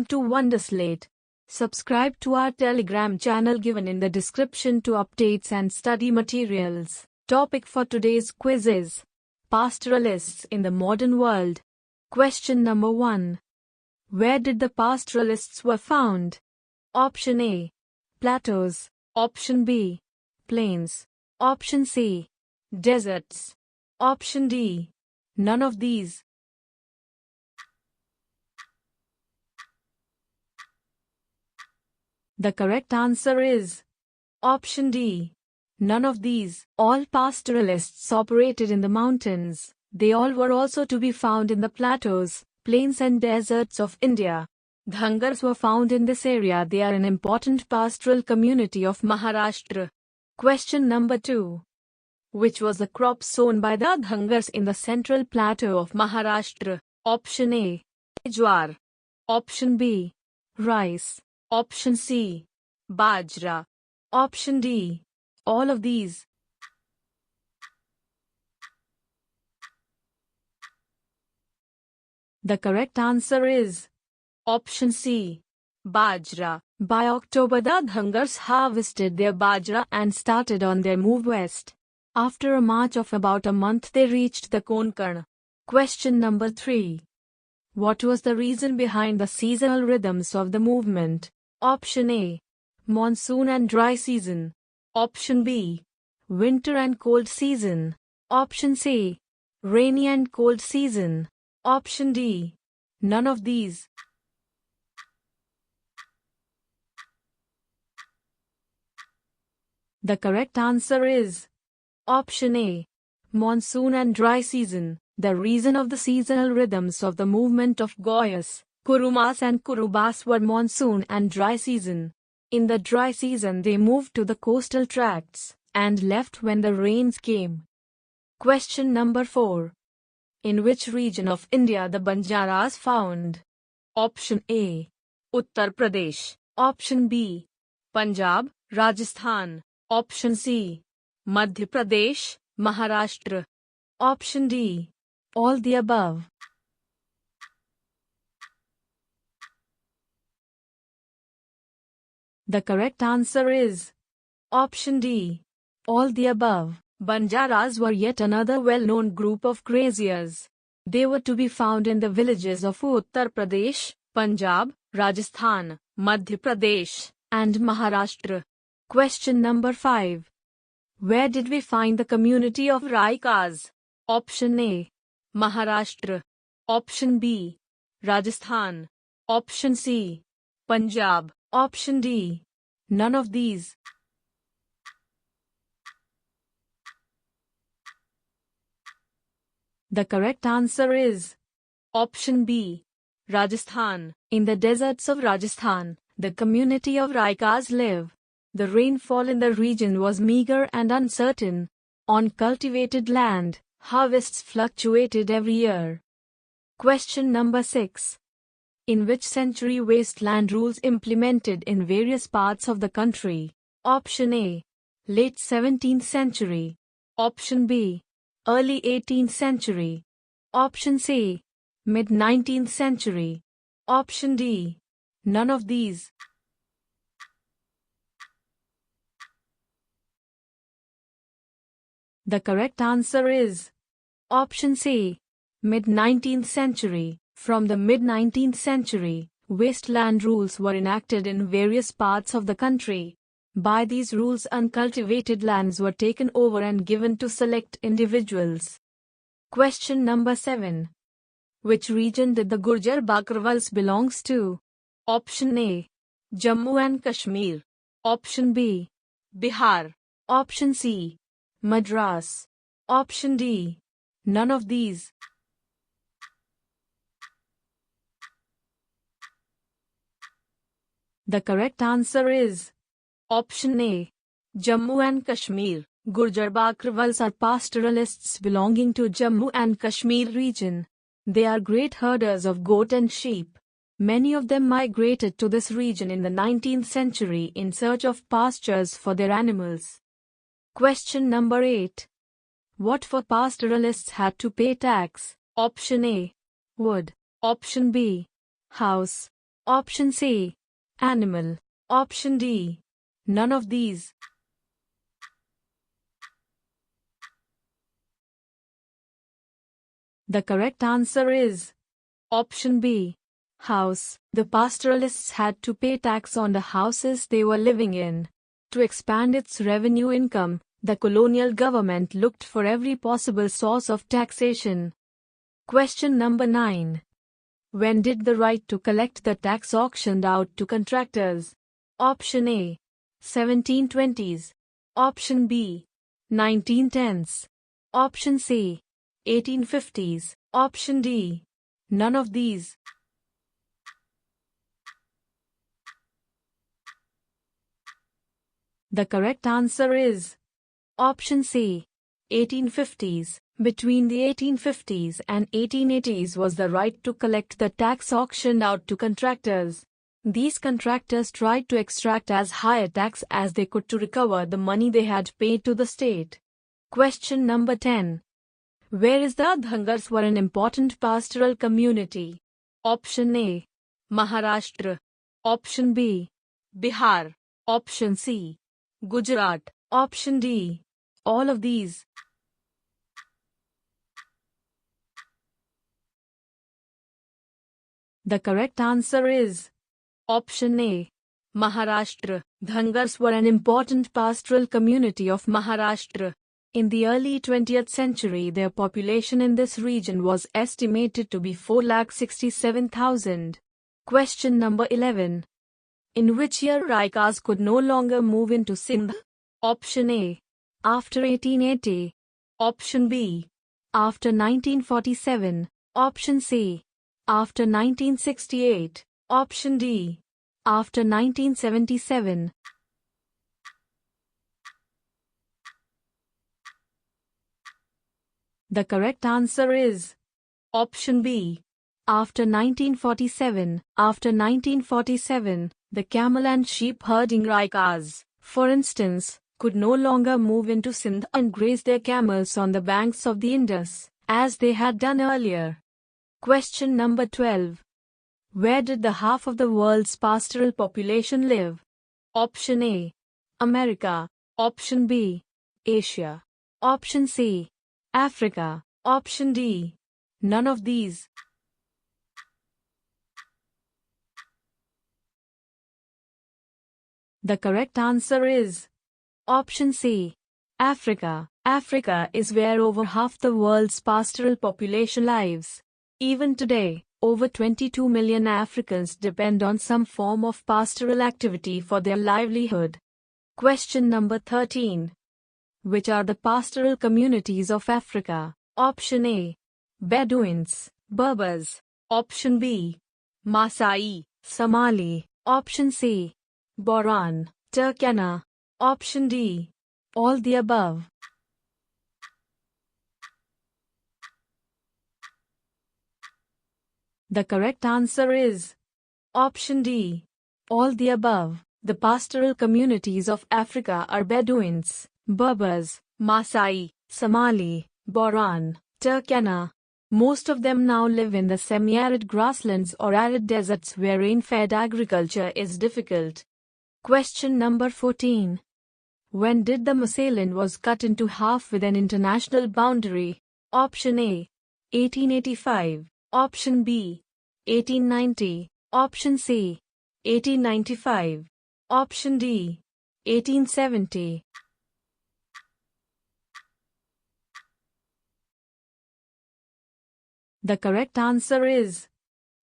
To Wonderslate. Subscribe to our Telegram channel given in the description to updates and study materials. Topic for today's quiz is Pastoralists in the Modern World. Question number 1. Where did the pastoralists were found? Option A. Plateaus. Option B. Plains. Option C. Deserts. Option D. None of these. The correct answer is Option D. None of these. All pastoralists operated in the mountains. They all were also to be found in the plateaus, plains and deserts of India. Dhangars were found in this area. They are an important pastoral community of Maharashtra. Question number 2. Which was the crop sown by the Dhangars in the central plateau of Maharashtra? Option A. Jowar. Option B. Rice. Option C. Bajra. Option D. All of these. The correct answer is Option C. Bajra. By October, the Dhangars harvested their bajra and started on their move west. After a march of about a month, they reached the Konkan. Question number 3. What was the reason behind the seasonal rhythms of the movement? Option A. Monsoon and dry season. Option B. Winter and cold season. Option C. Rainy and cold season. Option D. None of these. The correct answer is Option A. Monsoon and dry season. The reason of the seasonal rhythms of the movement of Goyas, Kurumas and Kurubas were monsoon and dry season. In the dry season they moved to the coastal tracts and left when the rains came. Question number 4. In which region of India the Banjaras found? Option A. Uttar Pradesh. Option B. Punjab, Rajasthan. Option C. Madhya Pradesh, Maharashtra. Option D. All the above. The correct answer is Option D. All the above. Banjaras were yet another well-known group of graziers. They were to be found in the villages of Uttar Pradesh, Punjab, Rajasthan, Madhya Pradesh, and Maharashtra. Question number 5. Where did we find the community of Raikas? Option A. Maharashtra. Option B. Rajasthan. Option C. Punjab. Option D. None of these. The correct answer is Option B. Rajasthan. In the deserts of Rajasthan, the community of Raikas live. The rainfall in the region was meager and uncertain. On cultivated land, harvests fluctuated every year. Question number 6. In which century Wasteland Rules implemented in various parts of the country? Option A. Late 17th century. Option B. Early 18th century. Option C. Mid 19th century. Option D. None of these. The correct answer is Option C. Mid 19th century. From the mid 19th century, wasteland rules were enacted in various parts of the country. By these rules, uncultivated lands were taken over and given to select individuals. Question number 7. Which region did the Gujjar Bakarwals belongs to? Option A. Jammu and Kashmir. Option B. Bihar. Option C. Madras. Option D. None of these. The correct answer is Option A. Jammu and Kashmir. Gujjar Bakarwals are pastoralists belonging to Jammu and Kashmir region. They are great herders of goat and sheep. Many of them migrated to this region in the 19th century in search of pastures for their animals. Question number 8. What for pastoralists had to pay tax? Option A. Wood. Option B. House. Option C. Animal. Option D. None of these. The correct answer is option B. House. The pastoralists had to pay tax on the houses they were living in. To expand its revenue income, the colonial government looked for every possible source of taxation. Question number 9. When did the right to collect the tax auctioned out to contractors? Option A. 1720s. Option B. 1910s. Option C. 1850s. Option D. None of these. The correct answer is option C. 1850s. Between the 1850s and 1880s was the right to collect the tax auctioned out to contractors. These contractors tried to extract as high a tax as they could to recover the money they had paid to the state. Question number 10. Where is the Dhangars were an important pastoral community? Option A. Maharashtra. Option B. Bihar. Option C. Gujarat. Option D. All of these. The correct answer is option A. Maharashtra. Dhangars were an important pastoral community of Maharashtra. In the early 20th century, their population in this region was estimated to be 4,67,000. Question number 11. In which year Raikas could no longer move into Sindh? Option A. After 1880. Option B. After 1947. Option C. After 1968. Option D. After 1977. The correct answer is option B. After 1947. After 1947, the camel and sheep herding Raikas, for instance, could no longer move into Sindh and graze their camels on the banks of the Indus, as they had done earlier. Question number 12. Where did the half of the world's pastoral population live? Option A. America. Option B. Asia. Option C. Africa. Option D. None of these. The correct answer is option C. Africa. Africa is where over half the world's pastoral population lives. Even today, over 22 million Africans depend on some form of pastoral activity for their livelihood. Question number 13. Which are the pastoral communities of Africa? Option A. Bedouins, Berbers. Option B. Maasai, Somali. Option C. Boran, Turkana. Option D. All the above. The correct answer is option D. All the above. The pastoral communities of Africa are Bedouins, Berbers, Maasai, Somali, Boran, Turkana. Most of them now live in the semi-arid grasslands or arid deserts where rain-fed agriculture is difficult. Question number 14. When did the Massailand was cut into half with an international boundary? Option A. 1885. Option B. 1890. Option C. 1895. Option D. 1870. The correct answer is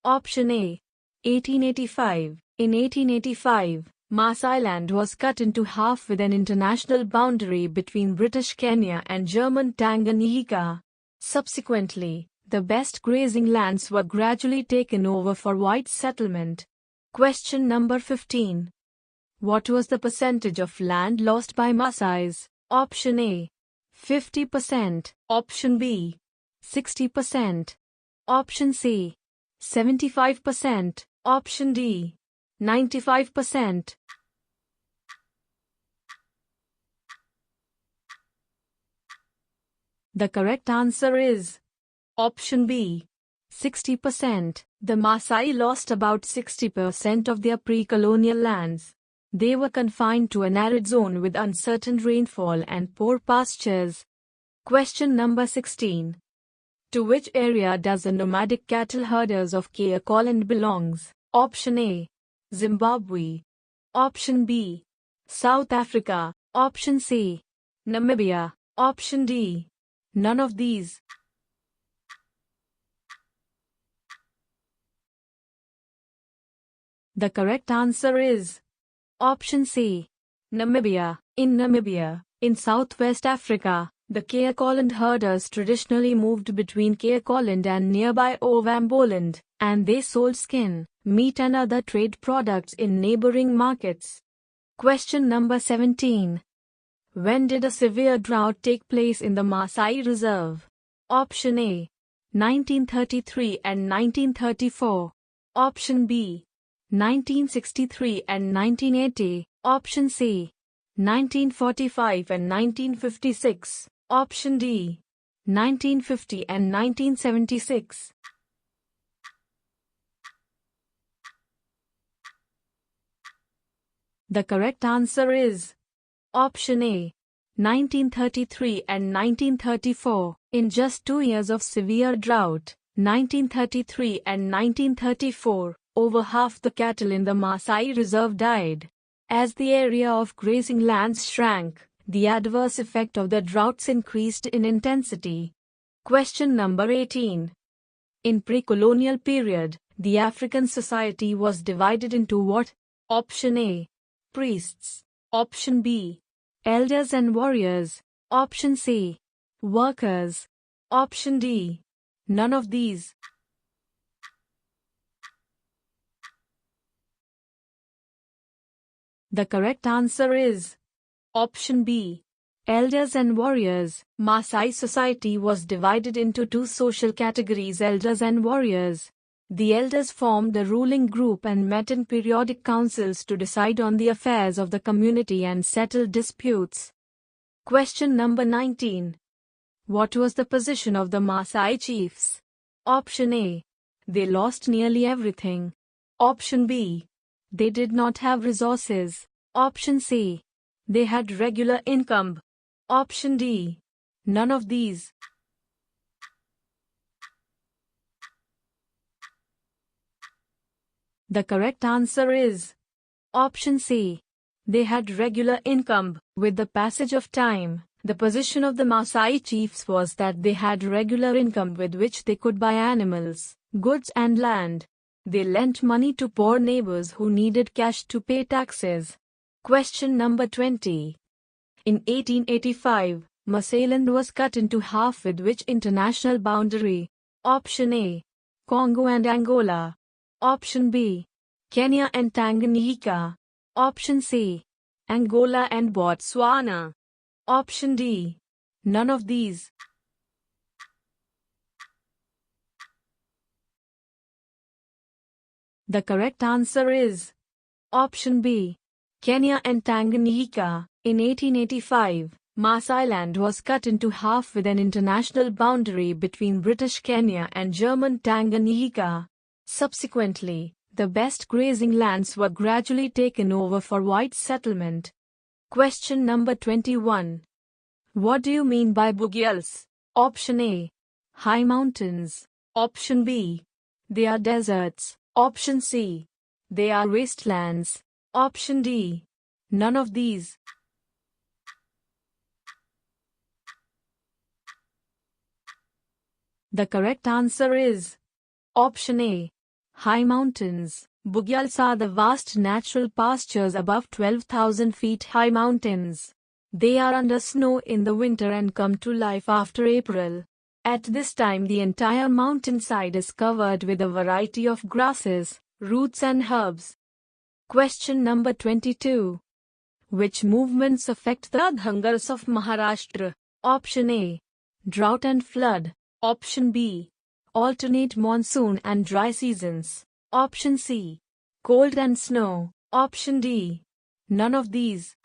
option A. 1885. In 1885, Massailand was cut into half with an international boundary between British Kenya and German Tanganyika. Subsequently, the best grazing lands were gradually taken over for white settlement. Question number 15. What was the percentage of land lost by Maasais? Option A. 50%. Option B. 60%. Option C. 75%. Option D. 95%. The correct answer is option B. 60%. The Maasai lost about 60% of their pre-colonial lands. They were confined to an arid zone with uncertain rainfall and poor pastures. Question number 16. To which area does the nomadic cattle herders of Kaokoland belongs? Option A. Zimbabwe. Option B. South Africa. Option C. Namibia. Option D. None of these. The correct answer is option C. Namibia. In Namibia, in southwest Africa, the Kaokoland herders traditionally moved between Kaokoland and nearby Ovamboland, and they sold skin, meat and other trade products in neighboring markets. Question number 17. When did a severe drought take place in the Maasai Reserve? Option A. 1933 and 1934. Option B. 1963 and 1980. Option C. 1945 and 1956. Option D. 1950 and 1976. The correct answer is option A. 1933 and 1934. In just 2 years of severe drought, 1933 and 1934, over half the cattle in the Maasai Reserve died. As the area of grazing lands shrank, the adverse effect of the droughts increased in intensity. Question number 18. In pre-colonial period, the African society was divided into what? Option A. Priests. Option B. Elders and warriors. Option C. Workers. Option D. None of these. The correct answer is option B. Elders and warriors. Maasai society was divided into two social categories: elders and warriors. The elders formed a ruling group and met in periodic councils to decide on the affairs of the community and settle disputes. Question number 19. What was the position of the Maasai chiefs? Option A. They lost nearly everything. Option B. They did not have resources. Option C. They had regular income. Option D. None of these. The correct answer is option C. They had regular income. With the passage of time, the position of the Maasai chiefs was that they had regular income with which they could buy animals, goods and land. They lent money to poor neighbors who needed cash to pay taxes. Question number 20. In 1885, Massailand was cut into half with which international boundary? Option A. Congo and Angola. Option B. Kenya and Tanganyika. Option C. Angola and Botswana. Option D. None of these. The correct answer is option B. Kenya and Tanganyika. In 1885, Massailand was cut into half with an international boundary between British Kenya and German Tanganyika. Subsequently, the best grazing lands were gradually taken over for white settlement. Question number 21. What do you mean by Bugyals? Option A. High mountains. Option B. They are deserts. Option C. They are wastelands. Option D. None of these. The correct answer is option A. High mountains. Bugyals are the vast natural pastures above 12,000 feet high mountains. They are under snow in the winter and come to life after April. At this time the entire mountainside is covered with a variety of grasses, roots and herbs. Question number 22. Which movements affect the Dhangars of Maharashtra? Option A. Drought and flood. Option B. Alternate monsoon and dry seasons. Option C. Cold and snow. Option D. None of these.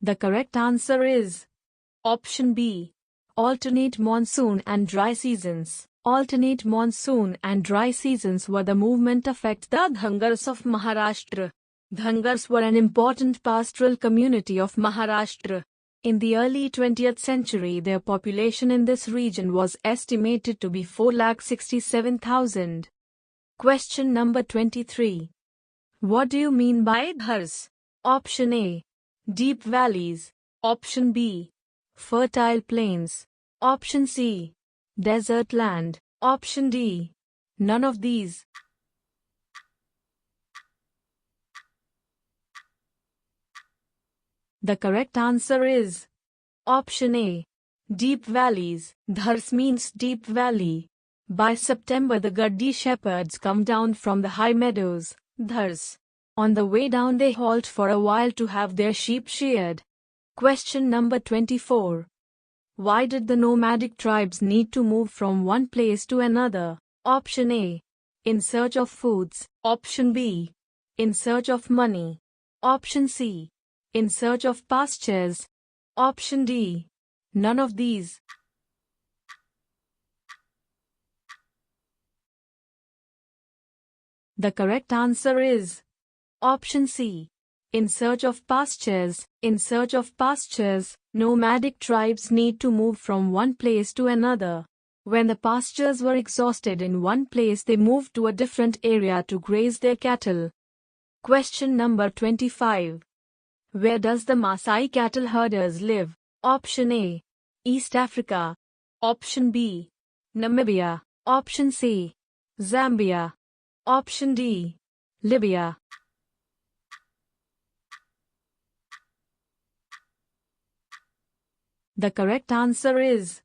The correct answer is option B. Alternate monsoon and dry seasons. Alternate monsoon and dry seasons were the movement affect the Dhangars of Maharashtra. Dhangars were an important pastoral community of Maharashtra. In the early 20th century, their population in this region was estimated to be 4,67,000. Question number 23. What do you mean by Dhars? Option A. Deep valleys. Option B. Fertile plains. Option C. Desert land. Option D. None of these. The correct answer is option A. Deep valleys. Dhars means deep valley. By September, the Gaddi shepherds come down from the high meadows, Dhars. On the way down, they halt for a while to have their sheep sheared. Question number 24. Why did the nomadic tribes need to move from one place to another? Option A. In search of foods. Option B. In search of money. Option C. In search of pastures. Option D. None of these. The correct answer is option C. In search of pastures. In search of pastures, nomadic tribes need to move from one place to another. When the pastures were exhausted in one place, they moved to a different area to graze their cattle. Question number 25. Where does the Maasai cattle herders live? Option A. East Africa. Option B. Namibia. Option C. Zambia. Option D. Libya. The correct answer is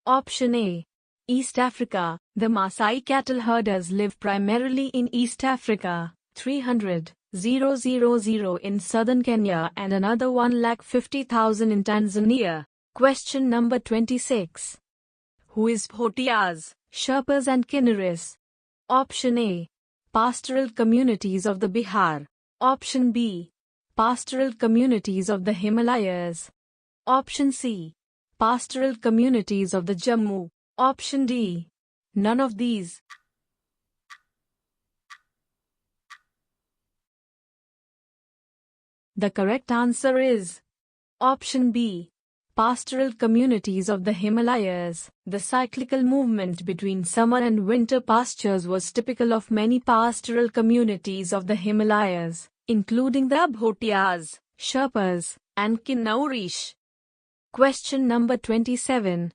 option A. East Africa. The Maasai cattle herders live primarily in East Africa, 300,000 in southern Kenya and another 150,000 in Tanzania. Question number 26. Who is Bhotiyas, Sherpas and Kinnaris? Option A. Pastoral communities of the Bihar. Option B. Pastoral communities of the Himalayas. Option C. Pastoral communities of the Jammu. Option D. None of these. The correct answer is option B. Pastoral communities of the Himalayas. The cyclical movement between summer and winter pastures was typical of many pastoral communities of the Himalayas, including the Bhotiyas, Sherpas, and Kinnaris. Question number 27.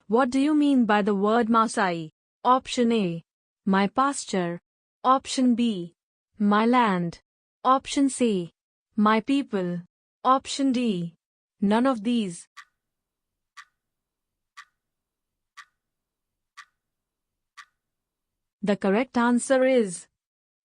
What do you mean by the word Maasai? Option A. My pasture. Option B. My land. Option C. My people. Option D. None of these. The correct answer is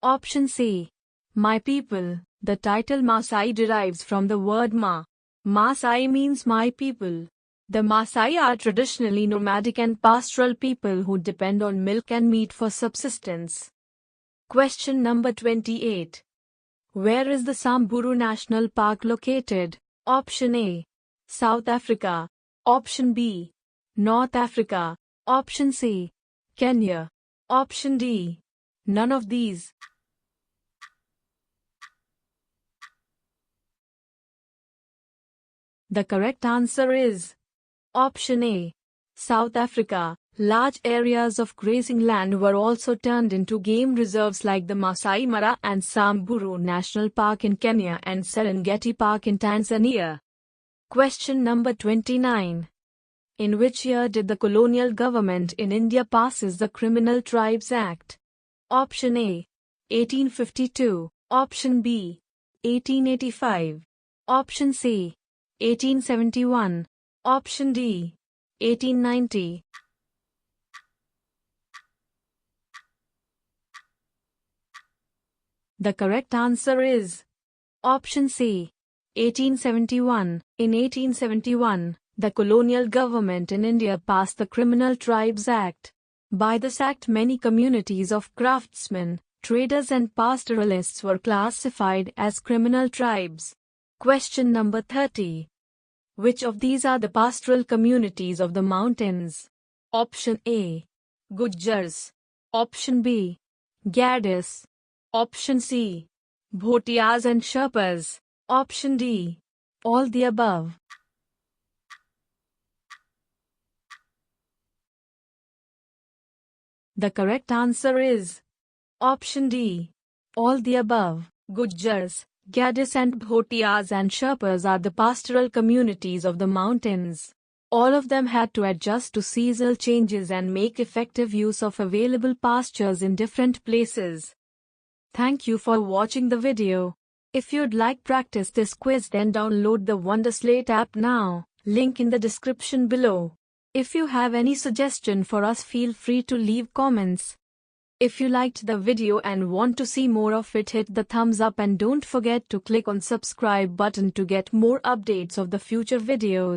option C. My people. The title Maasai derives from the word Ma. Maasai means my people. The Maasai are traditionally nomadic and pastoral people who depend on milk and meat for subsistence. Question number 28. Where is the Samburu National Park located? Option A. South Africa. Option B. North Africa. Option C. Kenya. Option D. None of these. The correct answer is option A. South Africa. Large areas of grazing land were also turned into game reserves like the Maasai Mara and Samburu National Park in Kenya and Serengeti Park in Tanzania. Question number 29. In which year did the colonial government in India passes the Criminal Tribes Act? Option A. 1852. Option B. 1885. Option C. 1871. Option D. 1890. The correct answer is option C. 1871. In 1871, the colonial government in India passed the Criminal Tribes Act. By this act, many communities of craftsmen, traders and pastoralists were classified as criminal tribes. Question number 30. Which of these are the pastoral communities of the mountains? Option A. Gujjars. Option B. Gadis. Option C. Bhotiyas and Sherpas. Option D. All the above. The correct answer is Option D. All the above. Gujjars, Gadis and Bhotiyas and Sherpas are the pastoral communities of the mountains. All of them had to adjust to seasonal changes and make effective use of available pastures in different places. Thank you for watching the video. If you'd like practice this quiz, then download the Wonderslate app now, link in the description below. If you have any suggestion for us, feel free to leave comments. If you liked the video and want to see more of it, hit the thumbs up and don't forget to click on subscribe button to get more updates of the future videos.